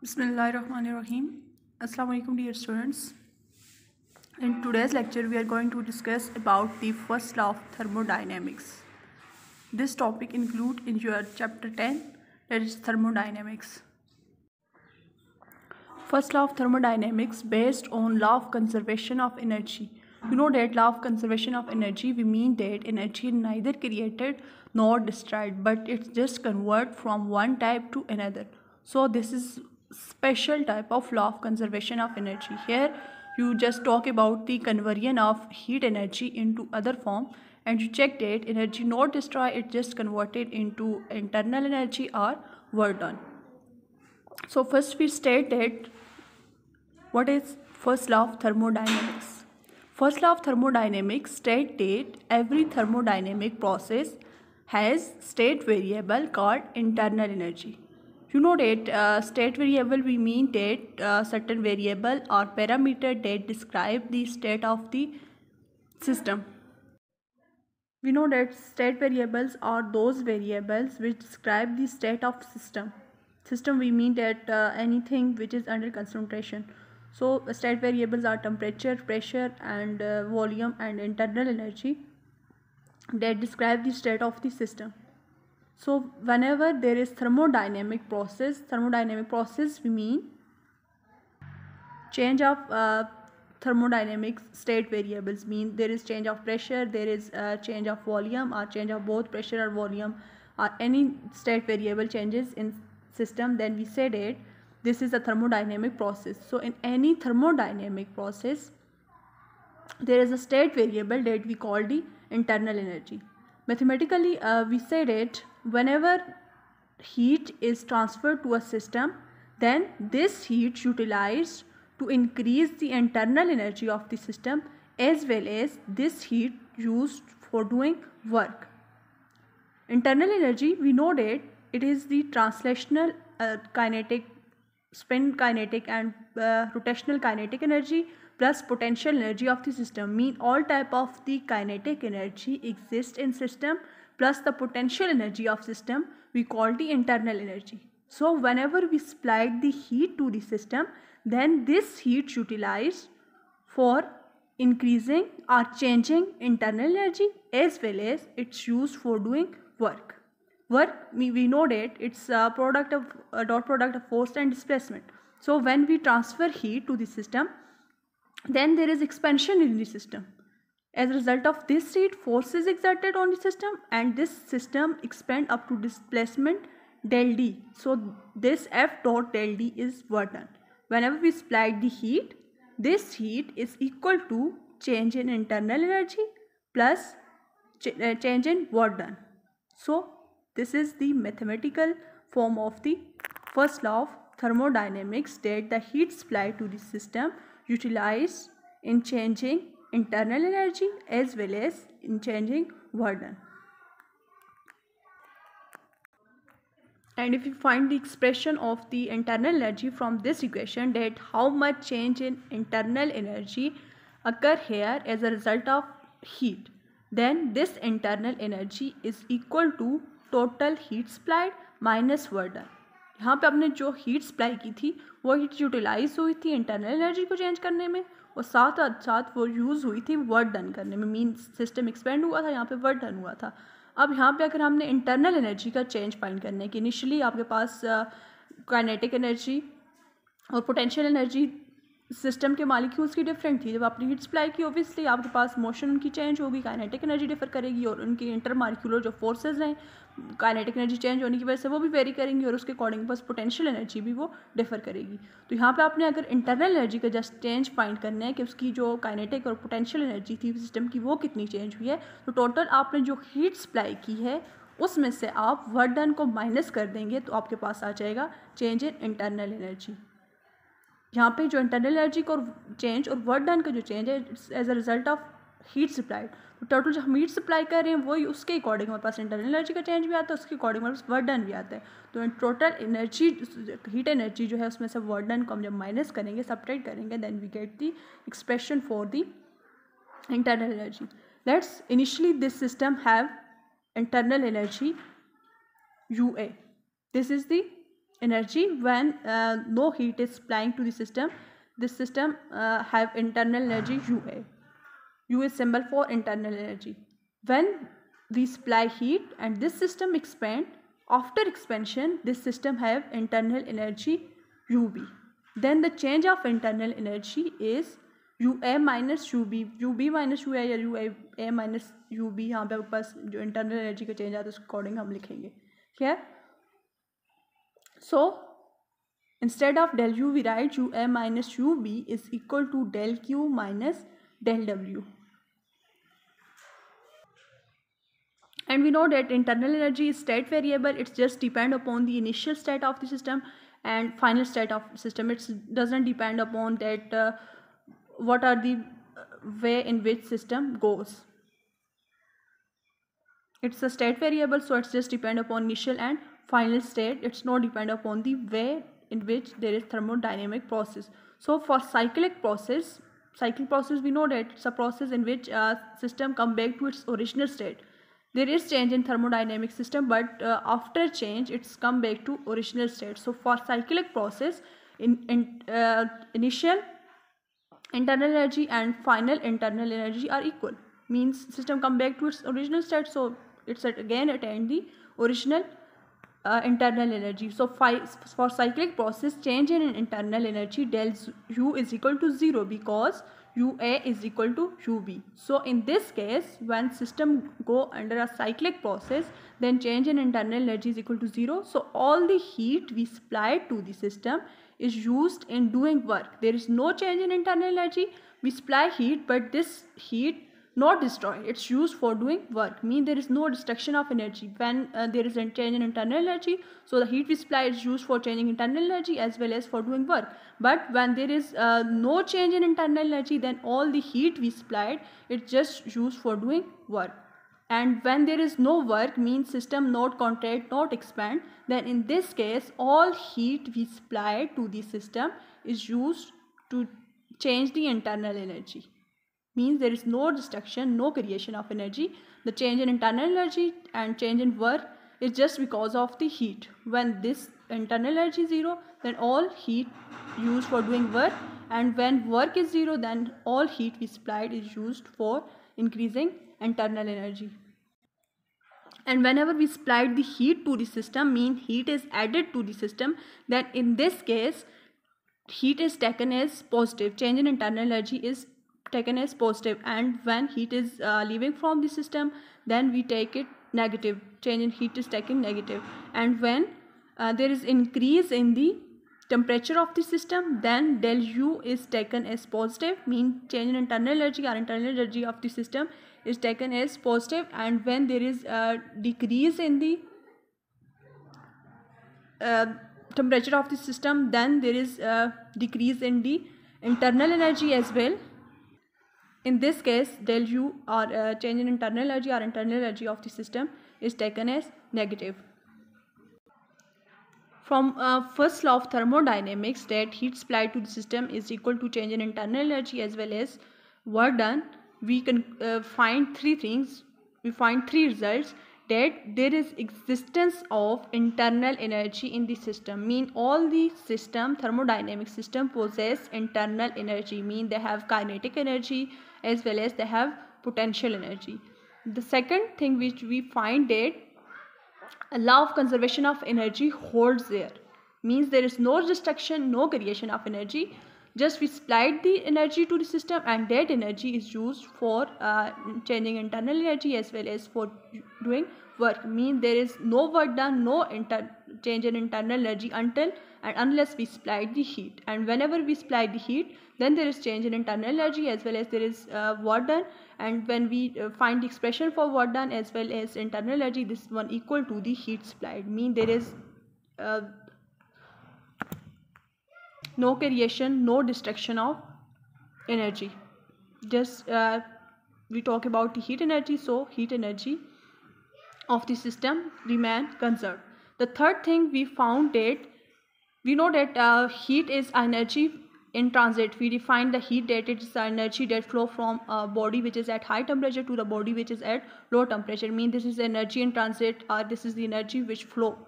Bismillahirrahmanirrahim. Assalamu alaikum dear students. In today's lecture we are going to discuss about the first law of thermodynamics. This topic include in your chapter 10, that is thermodynamics. First law of thermodynamics based on law of conservation of energy. You know that law of conservation of energy, we mean that energy neither created nor destroyed, but it just convert from one type to another. So this is special type of law of conservation of energy. Here you just talk about the conversion of heat energy into other form, and you check that energy not destroyed, it just converted into internal energy or work done. So first we state that what is first law of thermodynamics? First law of thermodynamics states that every thermodynamic process has state variable called internal energy. You know that state variable, we mean that certain variable or parameter that describe the state of the system. We know that state variables are those variables which describe the state of system. System, we mean that anything which is under concentration. So state variables are temperature, pressure and volume and internal energy that describe the state of the system. So whenever there is thermodynamic process we mean change of thermodynamic state variables, mean there is change of pressure, there is change of volume or change of both pressure or volume or any state variable changes in system, then we say that this is a thermodynamic process. So in any thermodynamic process there is a state variable that we call the internal energy. Mathematically we say that whenever heat is transferred to a system, then this heat utilized to increase the internal energy of the system, as well as this heat used for doing work. Internal energy, we know that it is the translational kinetic, spin kinetic and rotational kinetic energy plus potential energy of the system, mean all type of the kinetic energy exist in system plus the potential energy of system we call the internal energy. So whenever we supplied the heat to the system, then this heat utilized for increasing or changing internal energy, as well as it's used for doing work. Work, we know that it's a product of a dot product of force and displacement. So when we transfer heat to the system, then there is expansion in the system. As a result of this heat, force is exerted on the system and this system expand up to displacement del D. So this F dot del D is work done. Whenever we supply the heat, this heat is equal to change in internal energy plus change in work done. So this is the mathematical form of the first law of thermodynamics, that the heat supplied to the system utilized in changing internal energy as well as in changing work done. And if you find the expression of the internal energy from this equation, that how much change in internal energy occur here as a result of heat, then this internal energy is equal to total heat supplied minus work done. यहाँ पे आपने जो heat supply की थी वो heat utilise हुई थी internal energy को चेंज करने में, और साथ साथ वो यूज़ हुई थी वर्क डन करने में, मीन सिस्टम एक्सपेंड हुआ था, यहाँ पे वर्क डन हुआ था. अब यहाँ पे अगर हमने इंटरनल एनर्जी का चेंज फाइंड करने की, इनिशियली आपके पास काइनेटिक एनर्जी और पोटेंशियल एनर्जी सिस्टम के मालिक्यूल्स की डिफरेंट थी. जब आपने हीट सप्लाई की, ऑब्वियसली आपके पास मोशन उनकी चेंज होगी, काइनेटिक एनर्जी डिफर करेगी और उनकी इंटर मालिक्यूलर जो फोर्सेज हैं काइनेटिक एनर्जी चेंज होने की वजह से वो भी वेरी करेंगी और उसके अकॉर्डिंग बस पोटेंशियल एनर्जी भी वो डिफर करेगी. तो यहाँ पे आपने अगर इंटरनल एनर्जी का जस्ट चेंज फाइंड करना है कि उसकी जो काइनेटिक और पोटेंशियल एनर्जी थी सिस्टम की वो कितनी चेंज हुई है, तो टोटल आपने जो हीट सप्लाई की है उसमें से आप वर्क डन को माइनस कर देंगे तो आपके पास आ जाएगा चेंज इन इंटरनल एनर्जी. यहाँ पे जो इंटरनल एनर्जी को चेंज और वर्क डन का जो चेंज है as a result of heat supply, तो टोटल जो हम हीट सप्लाई कर रहे हैं वही उसके अकॉर्डिंग हमारे पास इंटरनल एनर्जी का चेंज भी आता है, उसके अकॉर्डिंग हमारे पास वर्क डन भी आता है. तो टोटल एनर्जी हीट एनर्जी जो है उसमें से वर्क डन को हम जब माइनस करेंगे, सब्ट्रैक्ट करेंगे, then we get the expression for the internal energy. Let's initially this system have internal energy UA. This is the energy when no heat is supplying to the system. This system have internal energy UA. U is symbol for internal energy. When we supply heat and this system expand, after expansion this system have internal energy UB. Then the change of internal energy is UA minus UB. UB minus UA या UA minus UB, यहाँ पे आपके पास जो internal energy का change आता है उसके according हम लिखेंगे. Clear? So instead of del U we write UA minus UB is equal to del Q minus del W. And we know that internal energy is state variable. It just depend upon the initial state of the system and final state of the system. It doesn't depend upon that what are the way in which system goes. It's a state variable, so it's just depend upon initial and final state. It's not depend upon the way in which there is thermodynamic process. So for cyclic process we know that it's a process in which system come back to its original state. There is change in thermodynamic system, but after change it's come back to original state. So for cyclic process, initial internal energy and final internal energy are equal. Means system come back to its original state, so it's again attain the original internal energy. So for cyclic process, change in internal energy del U is equal to 0 because UA is equal to UB. So in this case, when system go under a cyclic process, then change in internal energy is equal to 0. So all the heat we supply to the system is used in doing work. There is no change in internal energy. We supply heat, but this heat not destroyed. It's used for doing work. Mean there is no destruction of energy when there is a change in internal energy. So the heat we supply is used for changing internal energy as well as for doing work. But when there is no change in internal energy, then all the heat we supplied it's just used for doing work. And when there is no work, means system not contract, not expand, then in this case all heat we supply to the system is used to change the internal energy. Means there is no destruction, no creation of energy. The change in internal energy and change in work is just because of the heat. When this internal energy is 0, then all heat used for doing work, and when work is 0, then all heat we supplied is used for increasing internal energy. And whenever we supplied the heat to the system, mean heat is added to the system, then in this case heat is taken as positive. Change in internal energy is taken as positive, and when heat is leaving from the system, then we take it negative. Change in heat is taken negative. And when there is increase in the temperature of the system, then del U is taken as positive. Mean change in internal energy or internal energy of the system is taken as positive. And when there is a decrease in the temperature of the system, then there is a decrease in the internal energy as well. In this case, del U or change in internal energy or internal energy of the system is taken as negative. From first law of thermodynamics, that heat supplied to the system is equal to change in internal energy as well as work done, we can find three things. We find three results: that there is existence of internal energy in the system. Mean all the system, thermodynamic system, possess internal energy. Mean they have kinetic energy as well as they have potential energy. The second thing which we find, that a law of conservation of energy holds there. Means there is no destruction, no creation of energy. Just we supplied the energy to the system, and that energy is used for changing internal energy as well as for doing work. Mean there is no work done, no change in internal energy until and unless we supplied the heat. And whenever we supply the heat, then there is change in internal energy as well as there is work done. And when we find the expression for work done as well as internal energy, this one equal to the heat supplied. Mean there is no creation, no destruction of energy. Just we talk about the heat energy, so heat energy of the system remain conserved. The third thing we found, that we know that heat is energy in transit. We define the heat that it is the energy that flow from a body which is at high temperature to the body which is at low temperature. Mean this is energy in transit, or this is the energy which flow.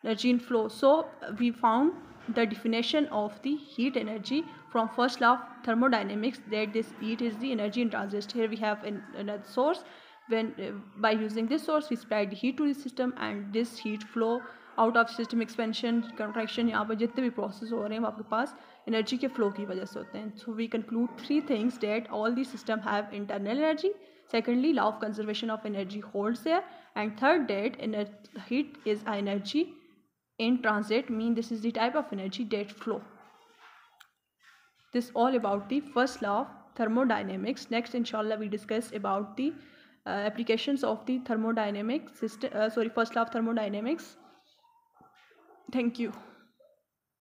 energy in flow. So we found the definition of the heat energy from first law of thermodynamics, that this heat is the energy in transit. Here we have another source. When by using this source we supply the heat to the system, and this heat flow out of system expansion contraction, यहाँ पर जितने भी process हो रहे हैं वो आपके पास energy के फ्लो की वजह से होते हैं. So we conclude three things, that all the system have internal energy. Secondly, law of conservation of energy holds there. And third, that heat is energy in transit, mean this is the type of energy that flow. This all about the first law of thermodynamics. Next, inshallah, we discuss about the applications of the thermodynamic system. First law of thermodynamics. Thank you.